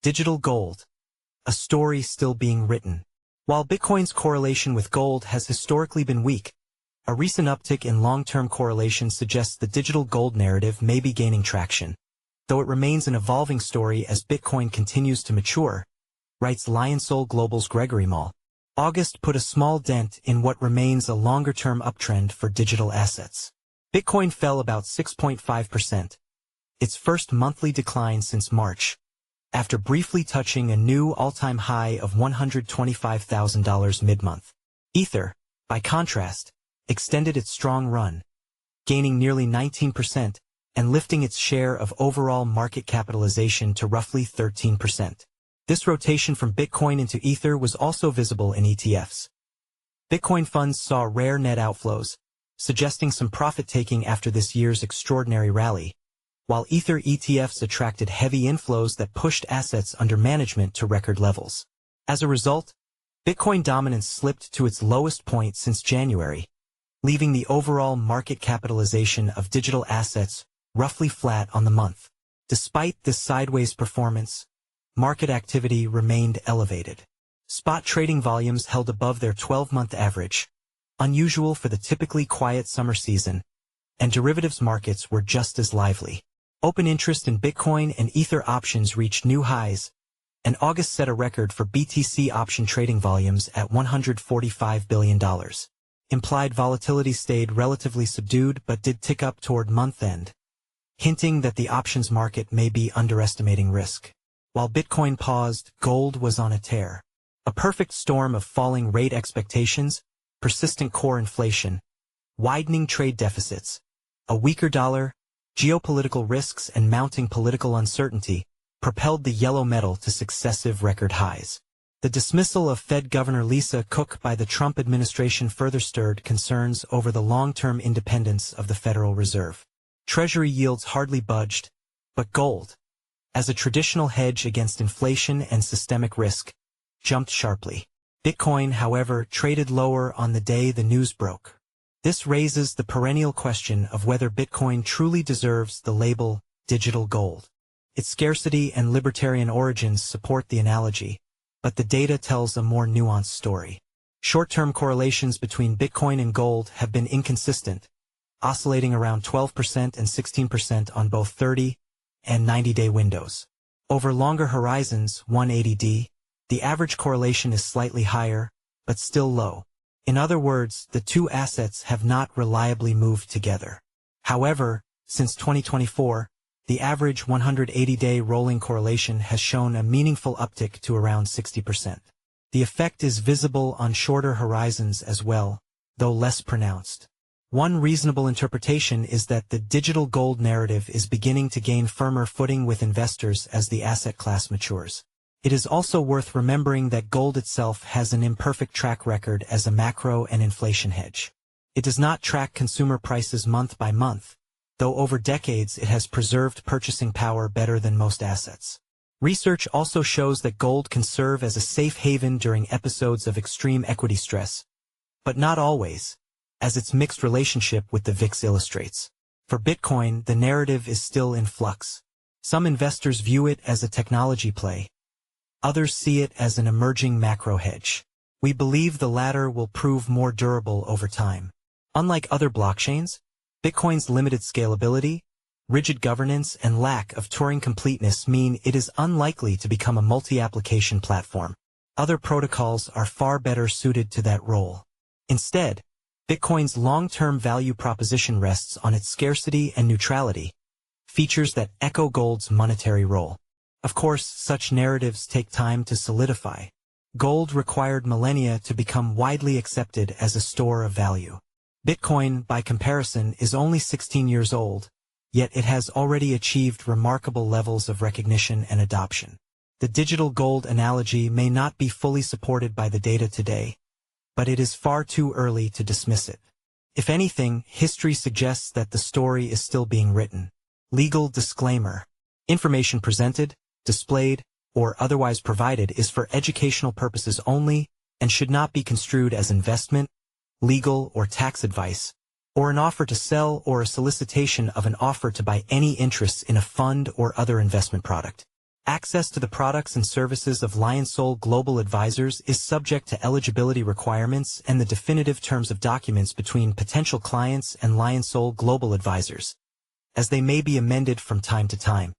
Digital gold. A story still being written. While Bitcoin's correlation with gold has historically been weak, a recent uptick in long-term correlation suggests the digital gold narrative may be gaining traction, though it remains an evolving story as Bitcoin continues to mature, writes Lionsoul Global's Gregory. August put a small dent in what remains a longer-term uptrend for digital assets. Bitcoin fell about 6.5%, its first monthly decline since March, after briefly touching a new all-time high of $125,000 mid-month. Ether, by contrast, extended its strong run, gaining nearly 19% and lifting its share of overall market capitalization to roughly 13%. This rotation from Bitcoin into Ether was also visible in ETFs. Bitcoin funds saw rare net outflows, suggesting some profit-taking after this year's extraordinary rally, while Ether ETFs attracted heavy inflows that pushed assets under management to record levels. As a result, Bitcoin dominance slipped to its lowest point since January, leaving the overall market capitalization of digital assets roughly flat on the month. Despite this sideways performance, market activity remained elevated. Spot trading volumes held above their 12-month average, unusual for the typically quiet summer season, and derivatives markets were just as lively. Open interest in Bitcoin and Ether options reached new highs, and August set a record for BTC option trading volumes at $145 billion. Implied volatility stayed relatively subdued but did tick up toward month-end, hinting that the options market may be underestimating risk. While Bitcoin paused, gold was on a tear. A perfect storm of falling rate expectations, persistent core inflation, widening trade deficits, a weaker dollar, geopolitical risks and mounting political uncertainty propelled the yellow metal to successive record highs. The dismissal of Fed Governor Lisa Cook by the Trump administration further stirred concerns over the long-term independence of the Federal Reserve. Treasury yields hardly budged, but gold, as a traditional hedge against inflation and systemic risk, jumped sharply. Bitcoin, however, traded lower on the day the news broke. This raises the perennial question of whether Bitcoin truly deserves the label digital gold. Its scarcity and libertarian origins support the analogy, but the data tells a more nuanced story. Short-term correlations between Bitcoin and gold have been inconsistent, oscillating around 12% and 16% on both 30 and 90-day windows. Over longer horizons, 180D, the average correlation is slightly higher, but still low. In other words, the two assets have not reliably moved together. However, since 2024, the average 180-day rolling correlation has shown a meaningful uptick to around 60%. The effect is visible on shorter horizons as well, though less pronounced. One reasonable interpretation is that the digital gold narrative is beginning to gain firmer footing with investors as the asset class matures. It is also worth remembering that gold itself has an imperfect track record as a macro and inflation hedge. It does not track consumer prices month by month, though over decades it has preserved purchasing power better than most assets. Research also shows that gold can serve as a safe haven during episodes of extreme equity stress, but not always, as its mixed relationship with the VIX illustrates. For Bitcoin, the narrative is still in flux. Some investors view it as a technology play. Others see it as an emerging macro hedge. We believe the latter will prove more durable over time. Unlike other blockchains, Bitcoin's limited scalability, rigid governance, and lack of Turing completeness mean it is unlikely to become a multi-application platform. Other protocols are far better suited to that role. Instead, Bitcoin's long-term value proposition rests on its scarcity and neutrality, features that echo gold's monetary role. Of course, such narratives take time to solidify. Gold required millennia to become widely accepted as a store of value. Bitcoin, by comparison, is only 16 years old, yet it has already achieved remarkable levels of recognition and adoption. The digital gold analogy may not be fully supported by the data today, but it is far too early to dismiss it. If anything, history suggests that the story is still being written. Legal disclaimer. Information presented, displayed, or otherwise provided is for educational purposes only and should not be construed as investment, legal or tax advice, or an offer to sell or a solicitation of an offer to buy any interests in a fund or other investment product. Access to the products and services of Lionsoul Global Advisors is subject to eligibility requirements and the definitive terms of documents between potential clients and Lionsoul Global Advisors, as they may be amended from time to time.